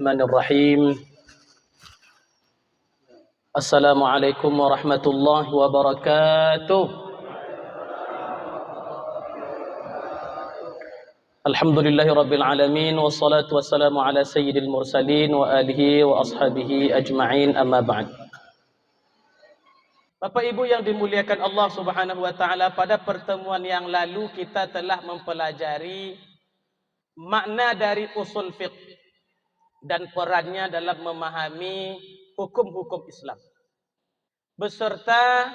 Bismillahirrahmanirrahim. Assalamualaikum warahmatullahi wabarakatuh. Alhamdulillahirabbil alamin wassalatu wassalamu ala sayyidil mursalin wa alihi wa ashabihi ajma'in, amma ba'd. Bapak Ibu yang dimuliakan Allah Subhanahu wa taala, pada pertemuan yang lalu kita telah mempelajari makna dari usul fiqh dan perannya dalam memahami hukum-hukum Islam. Beserta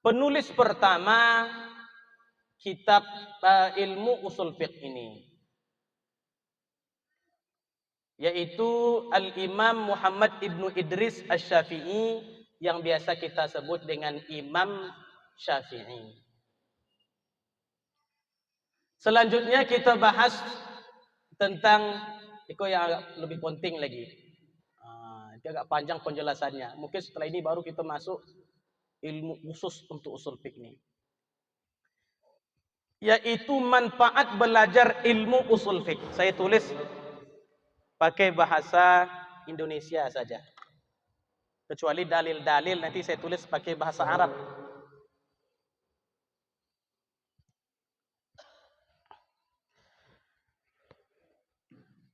penulis pertama kitab ilmu usul fiqh ini, yaitu Al-Imam Muhammad ibnu Idris Asy-Syafi'i, yang biasa kita sebut dengan Imam Syafi'i. Selanjutnya kita bahas tentang itu yang agak lebih penting lagi. Itu agak panjang penjelasannya. Mungkin setelah ini baru kita masuk ilmu khusus untuk usul fiqh ini, yaitu manfaat belajar ilmu usul fiqh. Saya tulis pakai bahasa Indonesia saja, kecuali dalil-dalil nanti saya tulis pakai bahasa Arab.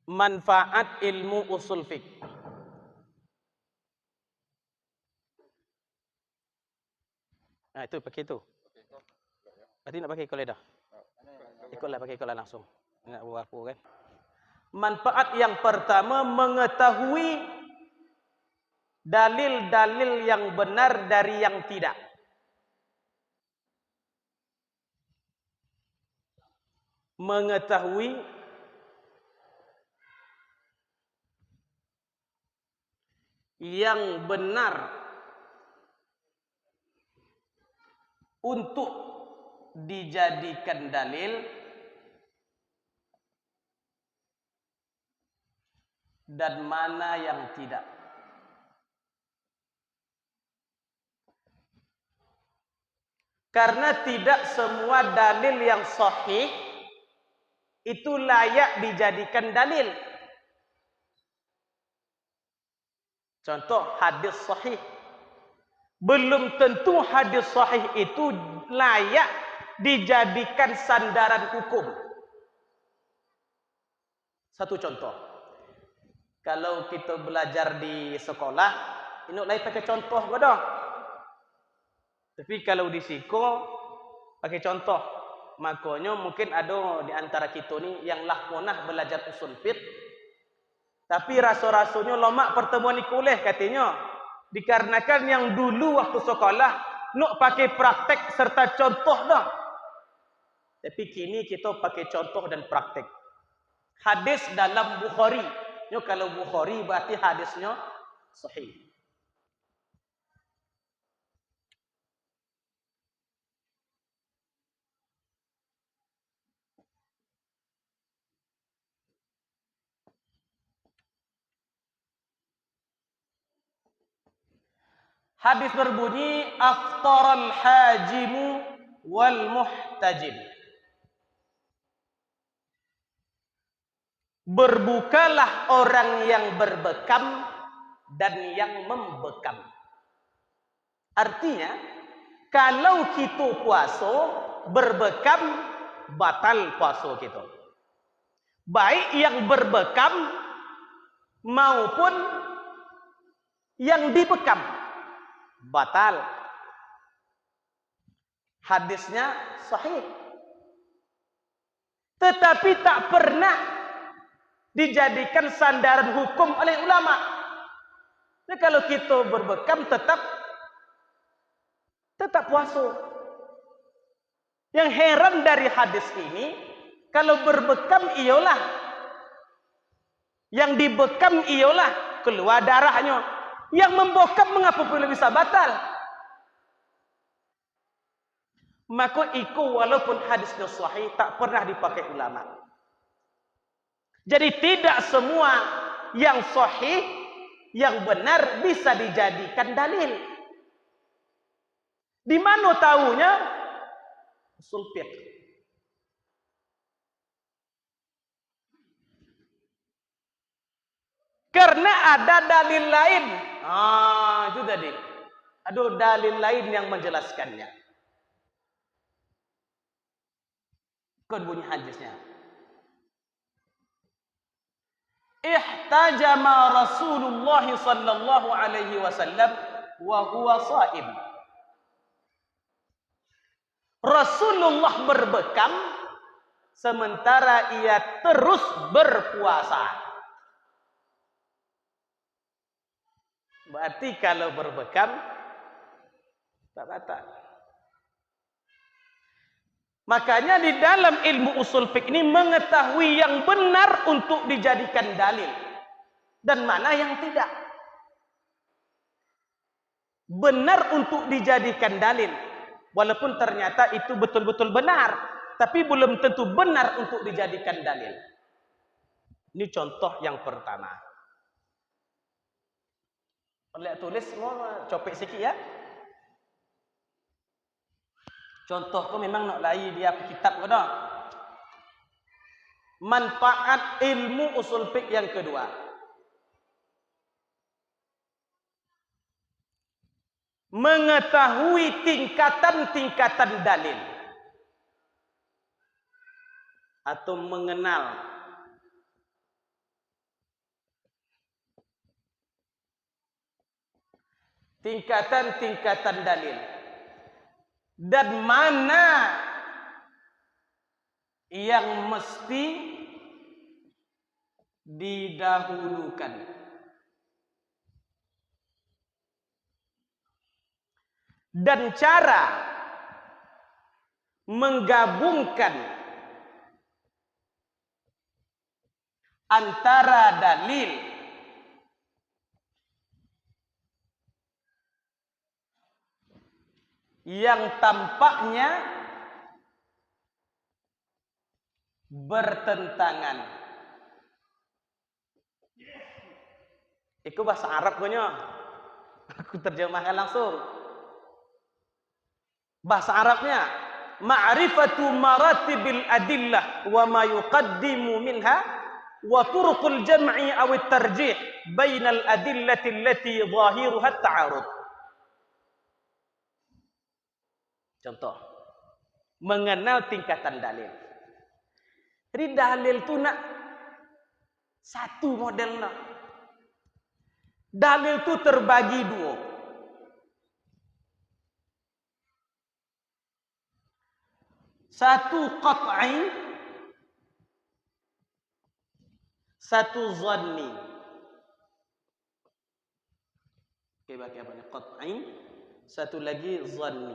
Manfaat ilmu usul fiqh. Nah, itu pakai itu. Berarti nak pakai koledah. Ikutlah, pakai koledah langsung. Nak buat apa kan? Manfaat yang pertama, mengetahui dalil-dalil yang benar dari yang tidak. Mengetahui yang benar untuk dijadikan dalil dan mana yang tidak. Karena tidak semua dalil yang sahih itu layak dijadikan dalil. Contoh hadis sahih. Belum tentu hadis sahih itu layak dijadikan sandaran hukum. Satu contoh. Kalau kita belajar di sekolah, ini lain pakai contoh bodoh. Tapi kalau di siko pakai contoh. Makanya mungkin ada di antara kita ni yang lah punah belajar usul fiqh, tapi rasa-rasanya lomak pertemuan ni kuliah katanya. Dikarenakan yang dulu waktu sekolah nak pakai praktek serta contoh dah. Tapi kini kita pakai contoh dan praktek. Hadis dalam Bukhari. Yo, kalau Bukhari berarti hadisnya sahih. Hadis berbunyi aftaral hajimu wal muhtajim. Berbukalah orang yang berbekam dan yang membekam. Artinya, kalau kita puasa berbekam, batal puasa kita. Baik yang berbekam maupun yang dibekam, batal. Hadisnya sahih, tetapi tak pernah dijadikan sandaran hukum oleh ulama. Nah, kalau kita berbekam tetap puasa. Yang heran dari hadis ini, kalau berbekam ialah, yang dibekam ialah keluar darahnya. Yang membekam mengapa boleh bisa batal? Maka iku walaupun hadisnya sahih tak pernah dipakai ulama. Jadi tidak semua yang sahih, yang benar bisa dijadikan dalil. Di mana tahunya? Usul fiqh. Karena ada dalil lain. Itu tadi. Ada dalil lain yang menjelaskannya. Kan bunyi hadisnya. Ihtajama Rasulullah sallallahu alaihi wasallam wa huwa shaim. Rasulullah berbekam sementara ia terus berpuasa. Berarti kalau berbekam tak batal. Makanya di dalam ilmu usul fiqh ini mengetahui yang benar untuk dijadikan dalil dan mana yang tidak. Benar untuk dijadikan dalil walaupun ternyata itu betul-betul benar, tapi belum tentu benar untuk dijadikan dalil. Ini contoh yang pertama. Lihat tulis mau copek sikit ya. Contoh kau memang nak lai dia kitab ke dah. Manfaat ilmu usul fiqh yang kedua. Mengetahui tingkatan-tingkatan dalil. Atau mengenal tingkatan-tingkatan dalil. Dan mana yang mesti didahulukan. Dan cara menggabungkan antara dalil yang tampaknya bertentangan. Itu bahasa Arab punya. Aku terjemahkan langsung. Bahasa Arabnya, ma'rifatu maratibil adillah wa ma yuqaddimu minha wa turuqul jam'i aw at-tarjih bainal adillati allati zahiruha at-ta'arud. Contoh, mengenal tingkatan dalil. Jadi dalil itu nak satu modelnya. Dalil itu terbagi dua. Satu qat'i, satu zanni. Oke, bagi apa? Qat'i, satu lagi zanni.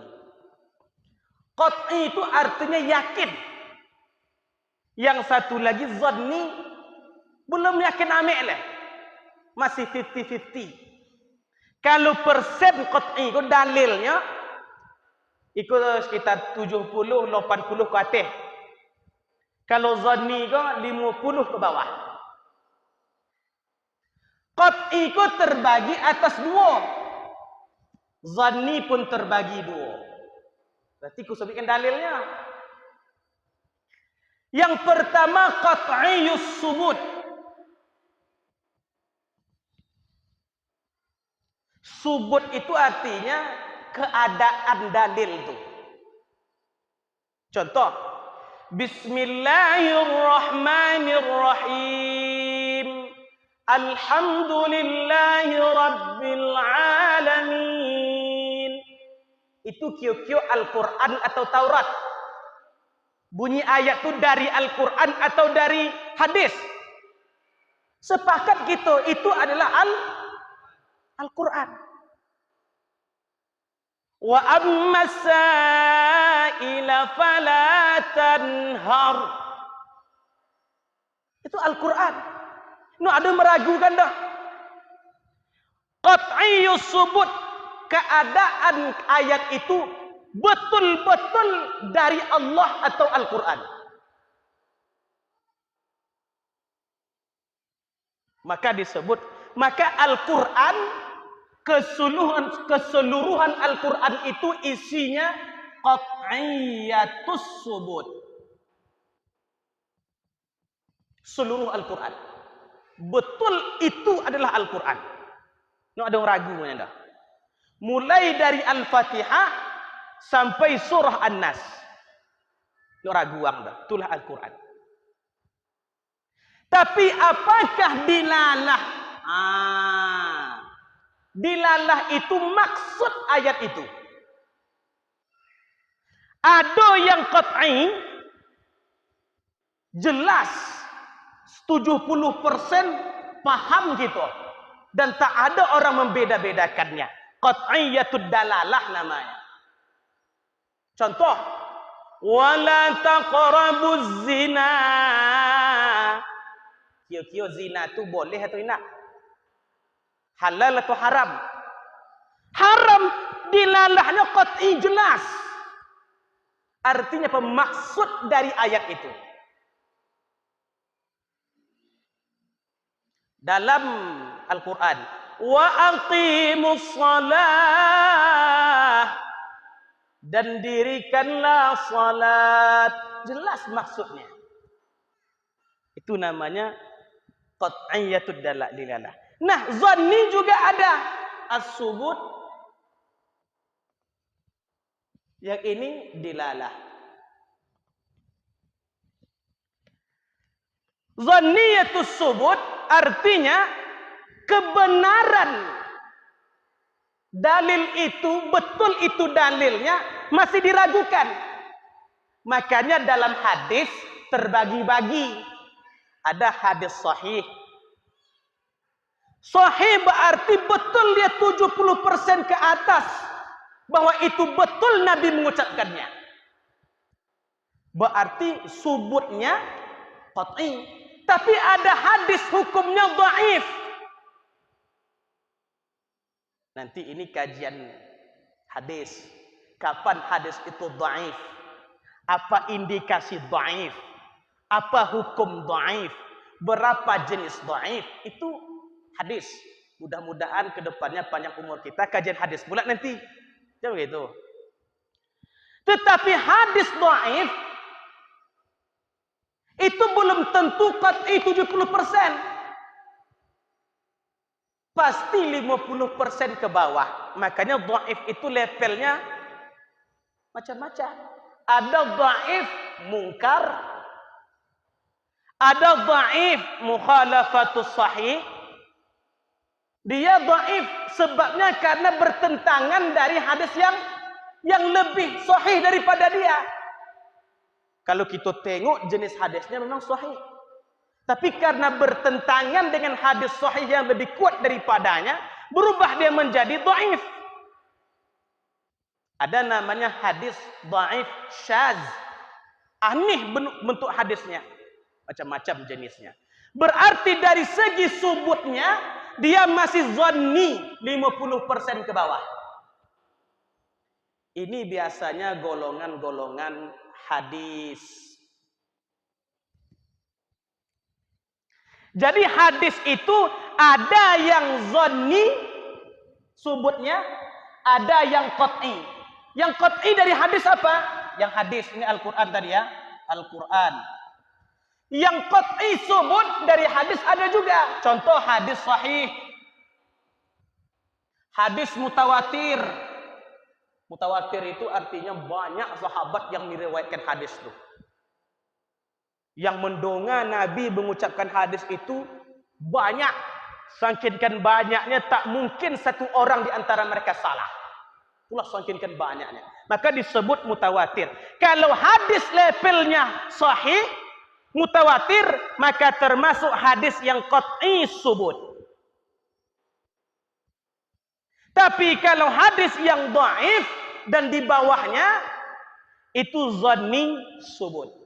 Qat'i itu artinya yakin. Yang satu lagi zanni, belum yakin amik lah. Masih 50-50. Kalau persen qat'i itu dalilnya, itu sekitar 70-80 ke atas. Kalau zanni itu 50 ke bawah. Qat'i itu terbagi atas dua. Zanni pun terbagi dua. Berarti aku sebutkan dalilnya. Yang pertama qat'iyus subut. Subut itu artinya keadaan dalil itu. Contoh, Bismillahirrahmanirrahim. Alhamdulillahi rabbil alamin. Itu kio-kio Al-Quran atau Taurat. Bunyi ayat itu dari Al-Quran atau dari hadis. Sepakat gitu, itu adalah Al-Quran. Wa amma sa'ila fala tanhar. Itu Al-Quran. Ini ada meragukan dah. Qat'iyus subut. Keadaan ayat itu betul-betul dari Allah atau Al-Quran. Maka disebut, maka Al-Quran, keseluruhan Al-Quran itu isinya qat'iyatus subut. Seluruh Al-Quran. betul itu adalah Al-Quran. No ada orang ragu dah. Mulai dari Al-Fatihah sampai surah An-Nas. No ragu dah. Itulah Al-Quran. Tapi apakah dilalah? Dilalah itu maksud ayat itu. Ada yang qat'i jelas 70% paham gitu. Dan tak ada orang membeda-bedakannya. Qat'iyatud dalalah namanya. Contoh, wala taqrabuz zina. Kio-kio zina tu boleh atau tidak? Halal atau haram? Haram, dilalahnya qat'i jelas. Artinya apa maksud dari ayat itu? Dalam Al-Quran, wa aqimus shalah, dan dirikanlah salat. Jelas maksudnya. Itu namanya qat'iyatud dalalah. Nah, zanni juga ada. As-subut. Yang ini dilalah. Zanniyatus subut artinya kebenaran dalil itu, betul itu dalilnya, masih diragukan. Makanya dalam hadis terbagi-bagi. Ada hadis sahih. Sahih berarti betul dia 70% ke atas. Bahwa itu betul Nabi mengucapkannya. Berarti subutnya qat'i. Tapi ada hadis hukumnya dhaif. Nanti ini kajian hadis. Kapan hadis itu dhaif? Apa indikasi dhaif? Apa hukum dhaif? Berapa jenis dhaif? Itu hadis. Mudah-mudahan kedepannya panjang umur kita kajian hadis pula nanti. Jangan begitu. Tetapi hadis dhaif itu belum tentu qat'i 70%. Pasti 50% ke bawah. Makanya dhaif itu levelnya macam-macam. Ada dhaif mungkar, ada dhaif mukhalafatus sahih. Dia dhaif sebabnya karena bertentangan dari hadis yang lebih sahih daripada dia. Kalau kita tengok jenis hadisnya memang sahih. Tapi karena bertentangan dengan hadis sahih yang lebih kuat daripadanya, berubah dia menjadi dhaif. Ada namanya hadis dhaif syaz. Aneh bentuk hadisnya. Macam-macam jenisnya. Berarti dari segi subutnya, dia masih zanni 50% ke bawah. Ini biasanya golongan-golongan hadis. Jadi hadis itu ada yang zanni subutnya, ada yang qat'i. Yang qat'i dari hadis apa? Yang hadis ini Al-Quran tadi ya, Al-Quran. Yang qat'i subut dari hadis ada juga. Contoh hadis sahih, hadis mutawatir. Mutawatir itu artinya banyak sahabat yang meriwayatkan hadis itu. Yang mendongak Nabi mengucapkan hadis itu banyak. Saking banyaknya tak mungkin satu orang di antara mereka salah. Itulah saking banyaknya. Maka disebut mutawatir. Kalau hadis levelnya sahih, mutawatir, maka termasuk hadis yang qat'i subut. Tapi kalau hadis yang dhaif dan di bawahnya itu zanni subut.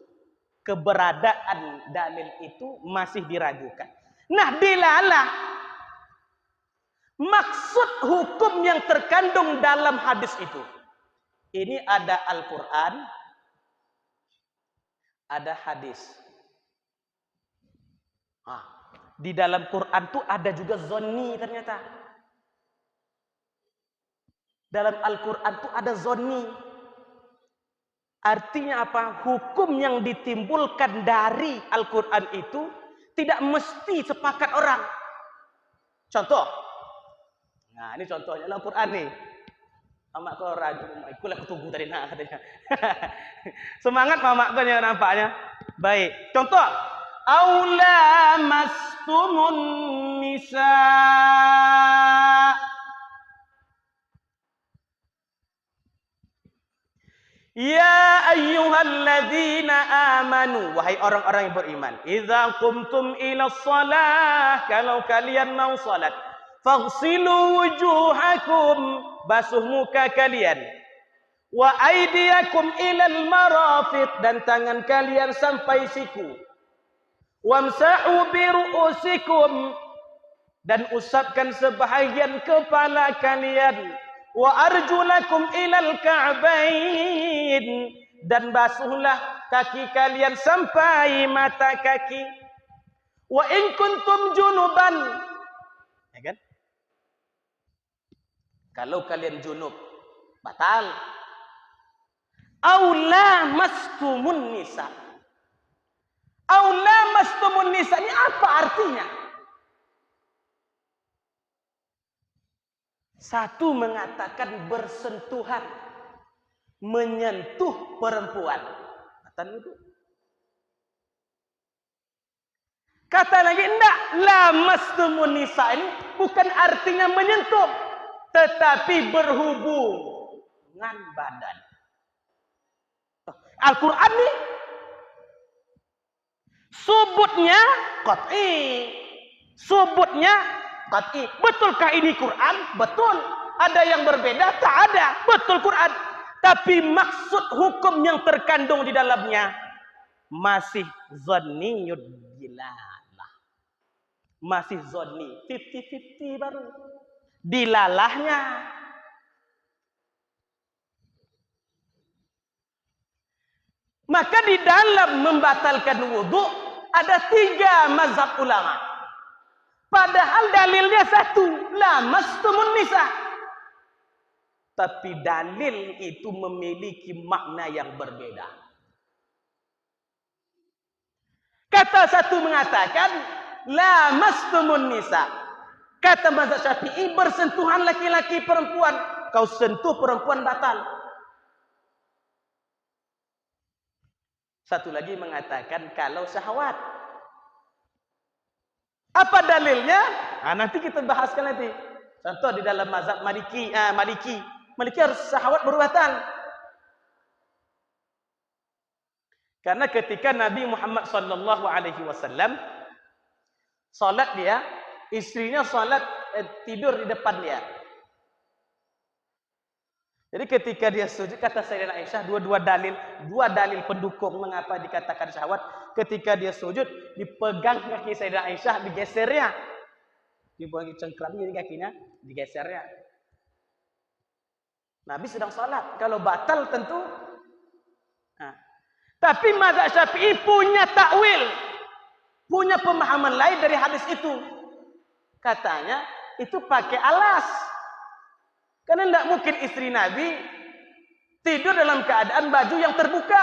Keberadaan dalil itu masih diragukan. Nah, dilalah maksud hukum yang terkandung dalam hadis itu. Ini ada Al-Quran, ada hadis. Di dalam Quran itu ada juga zanni ternyata. Dalam Al-Quran itu ada zanni. Artinya apa? Hukum yang ditimbulkan dari Al-Quran itu tidak mesti sepakat orang. Contoh. Nah, ini contohnya Al-Qur'an nih. Mamak kau rajin, ikulah aku tunggu tadi nak katanya. Semangat mamak kau yang nampaknya. Baik. Contoh. Aula mastumun nisa. Ya ayyuhalladzina amanu, wahai orang-orang yang beriman, idza qumtum ila shalah, kalau kalian mau salat, faghsilu wujuhakum, basuh muka kalian, wa aydiyakum ilal marafiq, dan tangan kalian sampai siku, wamsahu bi ru'usikum, dan usapkan sebahagian kepala kalian, wa arjulakum ilal ka'bain, dan basuhlah kaki kalian sampai mata kaki. Wa in kuntum junuban, ya kan? Kalau kalian junub batal. Aula mastumun nisa. Aula mastumun nisa ini apa artinya? Satu mengatakan bersentuhan, menyentuh perempuan. Kata lagi, enggak, lamastumun nisa ini bukan artinya menyentuh, tetapi berhubungan badan. Al-Quran ini subutnya qat'i, subutnya qat'i. Betulkah ini Quran? Betul. Ada yang berbeda? Tak ada. Betul Quran. Tapi maksud hukum yang terkandung di dalamnya masih zanniyud dilalah. Masih zanni, 50-50 baru. Dilalahnya. Maka di dalam membatalkan wudu ada 3 mazhab ulama. Padahal dalilnya satu, lamastumun nisa. Tapi dalil itu memiliki makna yang berbeda. Kata satu mengatakan lamastumun nisa. Kata mazhab Syafi'i, bersentuhan laki-laki perempuan. Kau sentuh perempuan batal. Satu lagi mengatakan kalau syahwat. Apa dalilnya? Nah, nanti kita bahaskan nanti. Contoh di dalam mazhab Maliki harus syahwat berbatal. Karena ketika Nabi Muhammad sallallahu alaihi wasallam salat dia, istrinya salat tidur di depan dia. Jadi ketika dia sujud, kata Sayyidatina Aisyah, dua dalil pendukung mengapa dikatakan syahwat. Ketika dia sujud, dipegang kaki Sayyidatina Aisyah, digesernya. Dibuang cengkramnya di kakinya, digesernya. Nabi sedang salat. Kalau batal tentu. Nah. Tapi mazhab Syafi'i punya takwil, punya pemahaman lain dari hadis itu. Katanya itu pakai alas. Karena tidak mungkin istri Nabi tidur dalam keadaan baju yang terbuka.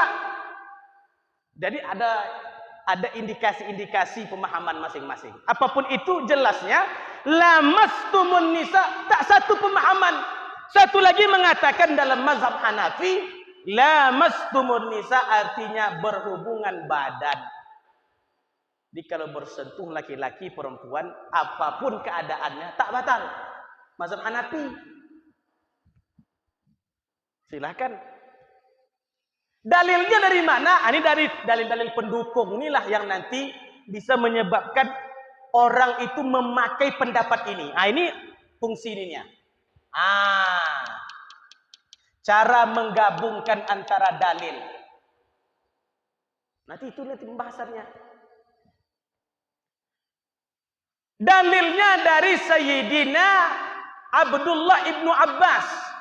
Jadi ada indikasi-indikasi pemahaman masing-masing. Apapun itu jelasnya lamastumun nisa, tak satu pemahaman. Satu lagi mengatakan dalam mazhab Hanafi lamastumun nisa artinya berhubungan badan. Jadi kalau bersentuh laki-laki perempuan apapun keadaannya tak batal. Mazhab Hanafi. Silakan. Dalilnya dari mana? Ini dari dalil-dalil pendukung inilah yang nanti bisa menyebabkan orang itu memakai pendapat ini. Ini fungsi ininya. Cara menggabungkan antara dalil. Nanti pembahasannya. Dalilnya dari Sayyidina Abdullah ibnu Abbas.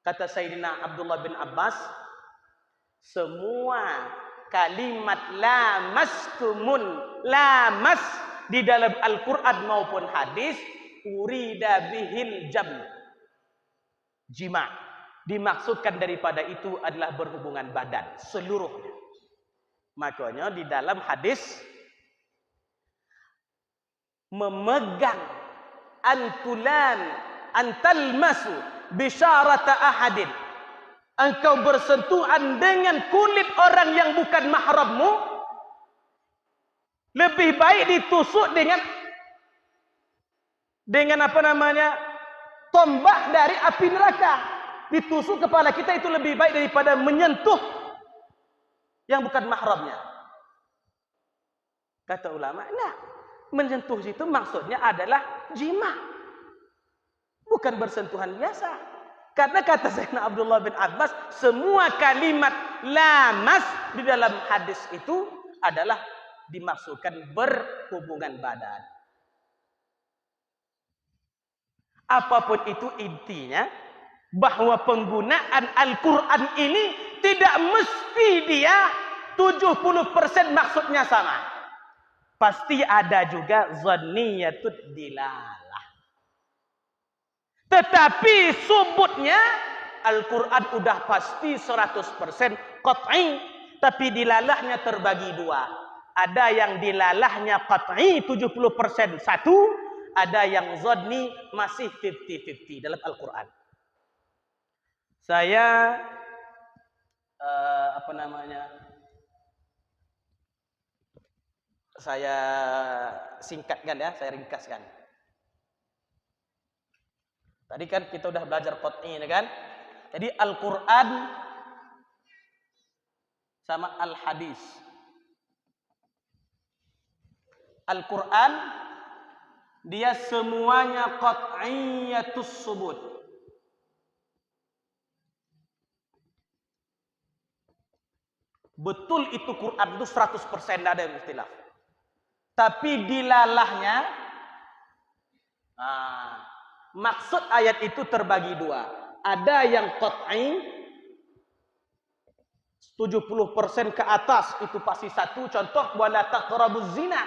Kata Sayyidina Abdullah bin Abbas, semua kalimat lamas di dalam Al-Quran maupun hadis, urida bihil jima. Dimaksudkan daripada itu adalah berhubungan badan seluruhnya. Makanya di dalam hadis memegang antalmasu bisyarata ahadin, engkau bersentuhan dengan kulit orang yang bukan mahrammu, lebih baik ditusuk dengan tombak dari api neraka. Ditusuk kepala kita itu lebih baik daripada menyentuh yang bukan mahramnya. Kata ulama, nah, menyentuh itu maksudnya adalah jima, bukan bersentuhan biasa. Karena kata Sayyidina Abdullah bin Abbas, semua kalimat lamas di dalam hadis itu adalah dimaksudkan berhubungan badan. Apapun itu intinya, bahwa penggunaan Al-Quran ini tidak mesti dia 70% maksudnya sama. Pasti ada juga zanniyatud dilalah. Tetapi subutnya Al-Quran udah pasti 100% qat'i, tapi dilalahnya terbagi dua. Ada yang dilalahnya qat'i 70% satu, ada yang zanni masih 50-50 dalam Al-Quran. Saya saya singkatkan ya, saya ringkaskan. Tadi kan kita udah belajar qat'i kan? Jadi Al-Quran sama Al-Hadis. Al-Quran dia semuanya qat'iyatus subut. Betul itu Quran itu 100% tidak ada istilah. Tapi dilalahnya, maksud ayat itu terbagi dua. Ada yang qat'i 70% ke atas itu pasti satu. Contoh, wala taqrabuz zina.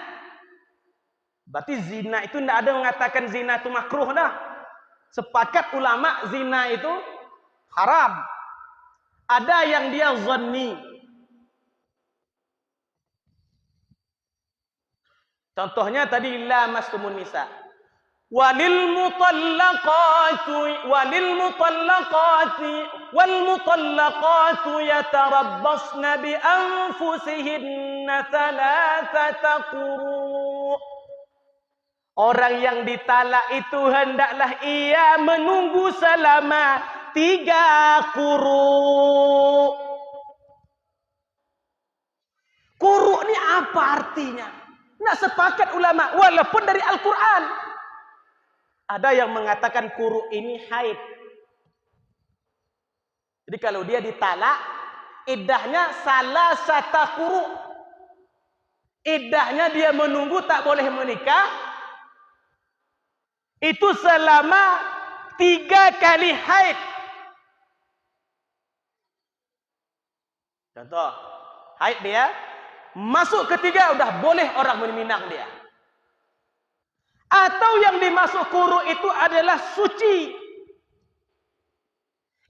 Berarti zina itu tidak ada mengatakan zina itu makruh dah. Sepakat ulama zina itu haram. Ada yang dia zanni. Contohnya tadi lamastumun nisa. Walil mutallaqatu yatarabbasna bi anfusihinna thalathata quru. Orang yang ditalak itu hendaklah ia menunggu selama 3 quru. Quru ini apa artinya? Nah, sepakat ulama walaupun dari Al-Quran. Ada yang mengatakan quru ini haid. Jadi kalau dia ditalak, iddahnya salasata quru. Iddahnya dia menunggu tak boleh menikah. Itu selama 3 kali haid. Contoh, haid dia, masuk ketiga udah boleh orang meminang dia. Atau yang dimasuk quru itu adalah suci.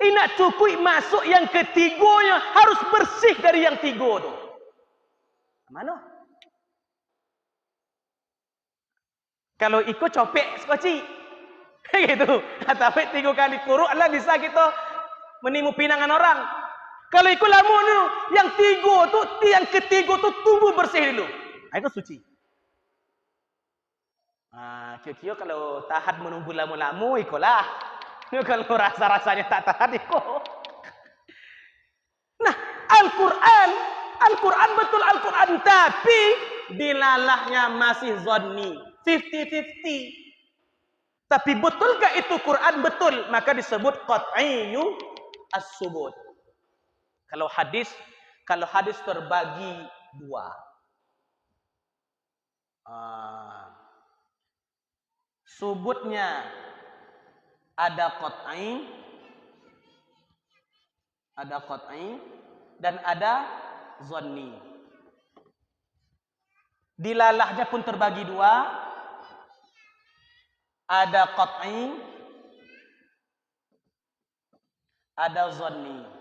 Ini cukup masuk yang ketiganya harus bersih dari yang 3 tu. Mana? Kalau ikut copek skoci. Gitu. Tapi 3 kali quru Allah bisa kita menimu pinangan orang. Kalau ikut lamu tu, yang 3 tu, yang ketiga tu tunggu bersih dulu. Itu suci. Kira-kira kalau tahan menunggu lamu-lamu, ikutlah. Kalau rasa-rasanya tak tahan, ikut. Nah, Al-Quran betul Al-Quran, tapi dilalahnya masih zanni, 50-50. Tapi betulkah itu Quran? Betul, maka disebut qat'iyyu as-subut. Kalau hadis terbagi 2. Subutnya ada qat'i, dan ada zanni. Dilalahnya pun terbagi 2. Ada qat'i, ada zanni.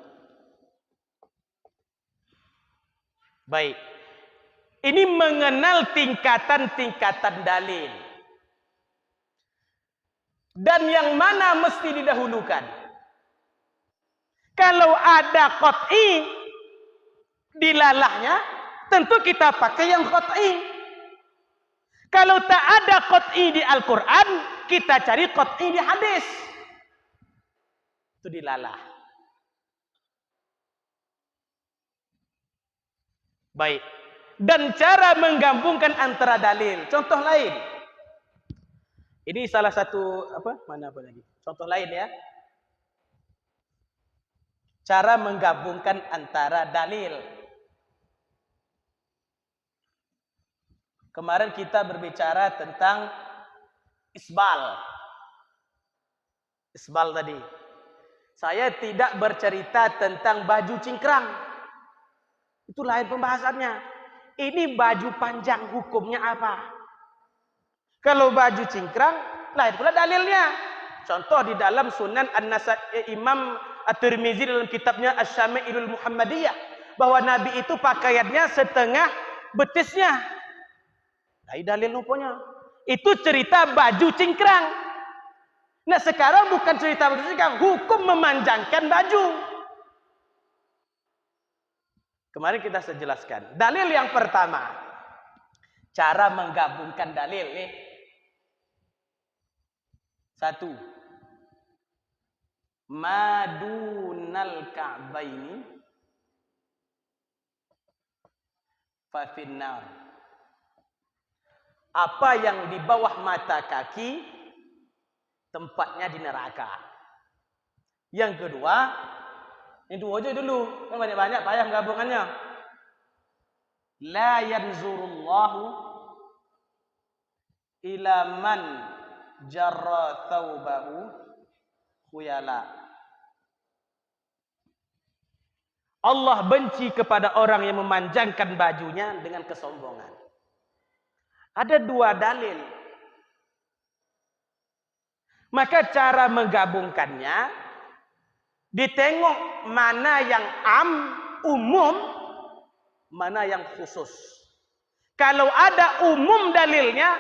Baik. Ini mengenal tingkatan-tingkatan dalil. dan yang mana mesti didahulukan. Kalau ada qat'i dilalahnya, tentu kita pakai yang qat'i. Kalau tak ada qat'i di Al-Quran, kita cari qat'i di hadis. Itu dilalah. Baik. Dan cara menggabungkan antara dalil. Contoh lain. Ini salah satu contoh lain ya. Cara menggabungkan antara dalil. Kemarin kita berbicara tentang isbal. Isbal tadi. Saya tidak bercerita tentang baju cingkrang. Itu lain pembahasannya. Ini baju panjang hukumnya apa? Kalau baju cingkrang, lain pula dalilnya. Contoh di dalam Sunan Imam At-Tirmizi dalam kitabnya Asy-Syama'ilul Muhammadiyah, bahwa Nabi itu pakaiannya setengah betisnya. Dari dalil rupanya. Itu cerita baju cingkrang. Nah sekarang bukan cerita baju cingkrang, hukum memanjangkan baju. Kemarin kita sudah jelaskan. Dalil yang pertama, cara menggabungkan dalil nih. Satu, madunal ka'baini fa finnar. Apa yang di bawah mata kaki tempatnya di neraka. Yang kedua, ini dua aja dulu, kan banyak-banyak payah menggabungannya. La yanzurullahu ila man jarra thawbahu khuyala. Allah benci kepada orang yang memanjangkan bajunya dengan kesombongan. Ada dua dalil. Maka cara menggabungkannya, ditengok mana yang umum, mana yang khusus. Kalau ada umum dalilnya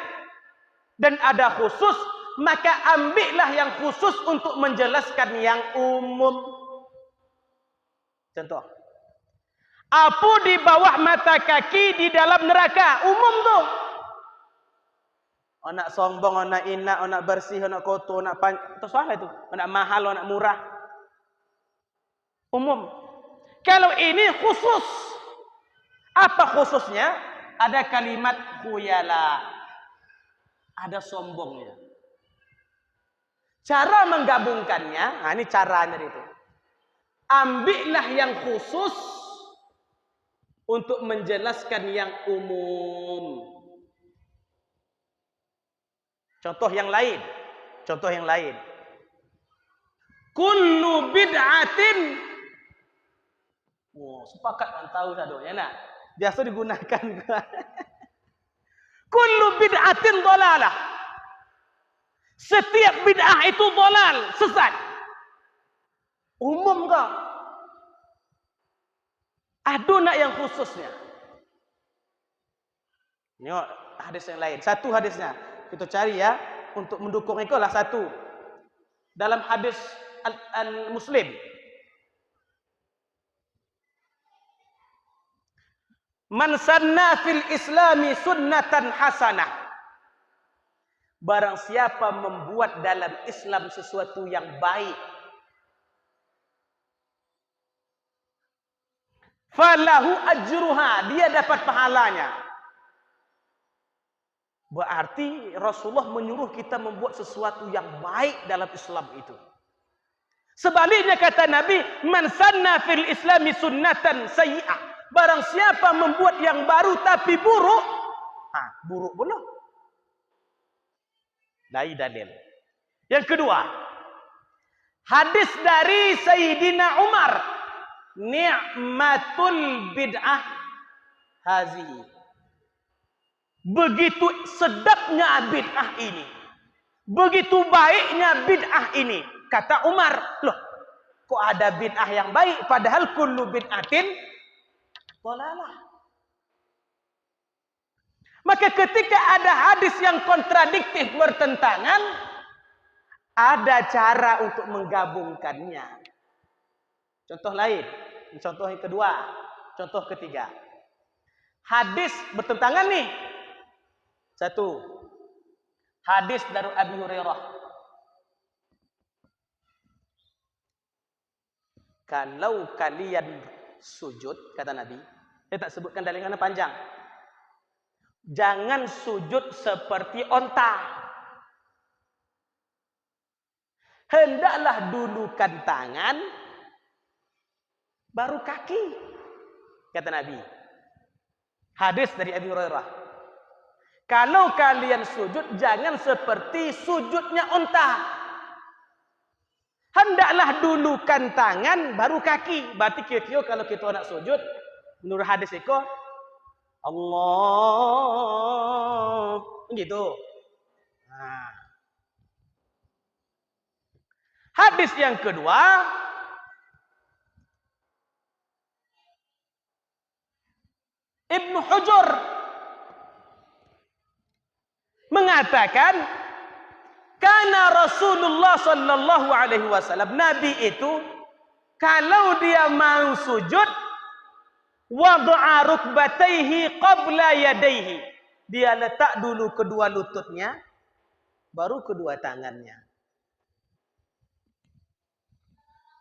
dan ada khusus, maka ambillah yang khusus untuk menjelaskan yang umum. Contoh, apu di bawah mata kaki di dalam neraka, umum tuh. Anak sombong, anak ina, anak bersih, anak kotor, anak itu soal itu, anak mahal, anak murah. Umum. Kalau ini khusus. Apa khususnya? Ada kalimat khuyala. Ada sombongnya. Cara menggabungkannya, nah ini caranya itu. Ambillah yang khusus untuk menjelaskan yang umum. Contoh yang lain. Contoh yang lain. Kullu bid'atin. Oh, sepakat kan tahu satu ya nak. Biasa digunakan. Kullu bid'atin dhalalah. Setiap bid'ah itu dhalal, sesat. Umum kah? Ada nak yang khususnya. Ini hadis yang lain. Satu hadisnya. Kita cari ya, untuk mendukung itu lah satu. Dalam hadis Al-Muslim. Man sanna fil islami sunnatan hasanah. Barang siapa membuat dalam Islam sesuatu yang baik. Falahu ajruha. Dia dapat pahalanya. Berarti Rasulullah menyuruh kita membuat sesuatu yang baik dalam Islam itu. Sebaliknya kata Nabi, man sanna fil islami sunnatan sayyi'ah. Barang siapa membuat yang baru tapi buruk, buruk pula. Dari dalil. Yang kedua, hadis dari Sayyidina Umar, ni'matul bid'ah hazihi. Begitu sedapnya bid'ah ini. Begitu baiknya bid'ah ini. Kata Umar, loh, kok ada bid'ah yang baik? Padahal kullu bid'atin dhalalah. Maka ketika ada hadis yang kontradiktif bertentangan, Ada cara untuk menggabungkannya. Contoh lain, contoh yang kedua, contoh ketiga. Hadis bertentangan nih. Satu, hadis dari Abi Hurairah. Kalau kalian sujud, kata Nabi, saya tak sebutkan dalil karena panjang. Jangan sujud seperti onta. Hendaklah dulukan tangan, baru kaki, kata Nabi. Hadis dari Abi Hurairah. Kalau kalian sujud, jangan seperti sujudnya onta. Hendaklah dulukan tangan, baru kaki. Berarti kira-kira kalau kita nak sujud, menurut hadis itu, Allah. Begitu. Nah. Hadis yang kedua, Ibnu Hujur mengatakan, karena Rasulullah sallallahu alaihi wasallam, Nabi itu kalau dia mau sujud, wada'a rukbatayhi qabla yadayhi. Dia letak dulu kedua lututnya, baru kedua tangannya.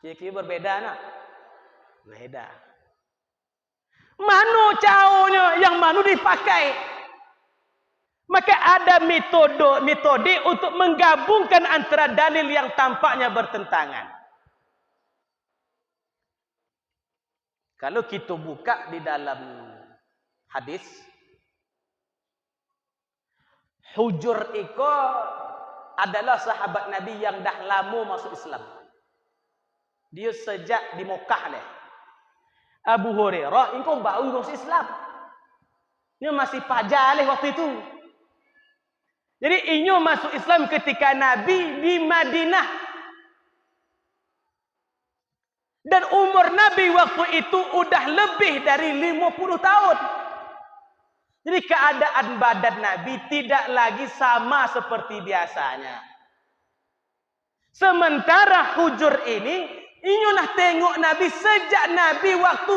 Kira-kira berbeda nak? Beda. Mana caranya yang mana dipakai? Maka ada metode untuk menggabungkan antara dalil yang tampaknya bertentangan. Kalau kita buka di dalam hadis, Hujur itu adalah sahabat Nabi yang dah lama masuk Islam. Dia sejak di Mekah leh. Abu Hurairah itu baru masuk Islam. Dia masih pajar leh waktu itu. Jadi inyo masuk Islam ketika Nabi di Madinah. Dan umur Nabi waktu itu udah lebih dari 50 tahun. Jadi keadaan badan Nabi tidak lagi sama seperti biasanya. Sementara Hujur ini, inyo nak tengok Nabi sejak Nabi waktu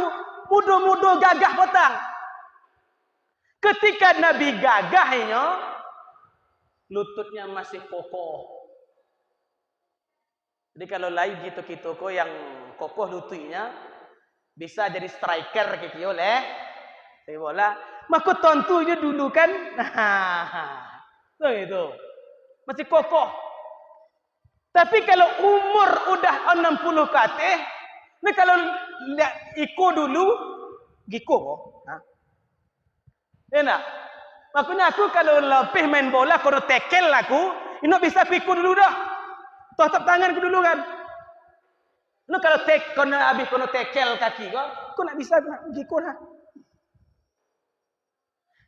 muda-muda gagah petang. Ketika Nabi gagah inyo, lututnya masih kokoh. Jadi kalau lain gitu-gitu kok yang kokoh lututnya, bisa jadi striker gitu oleh bola. Maka tontunya dulu kan, itu masih kokoh. Tapi kalau umur udah 60 ke atas, nah kalau iko dulu, giko, enak. Makanya aku kalau lebih main bola, kalau tackle aku, ini bisa pikul dulu dah. Tutup tangan aku dulu kan. Nah kalau habis tackle kaki kau nak bisa giko lah.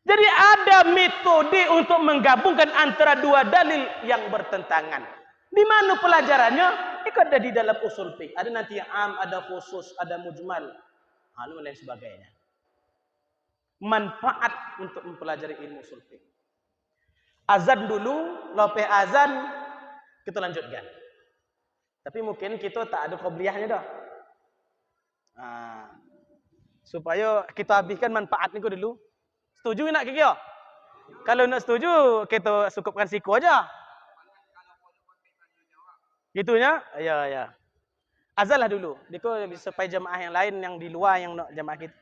Jadi ada metode untuk menggabungkan antara dua dalil yang bertentangan. Di mana pelajarannya? Itu ada di dalam usul fiqh. Ada nanti yang am, ada khusus, ada mujmal, dan lain sebagainya. Manfaat untuk mempelajari ilmu usul fiqh. Azan dulu, lepas azan kita lanjutkan. Tapi mungkin kita tak ada qobliyahnya dah. Supaya kita habiskan manfaat ni dulu. Setuju nak kira? Kalau nak setuju, kita cukupkan siku aja. Gitunya? Ya. Azan lah dulu. Supaya jemaah yang lain yang di luar yang nak jemaah kita.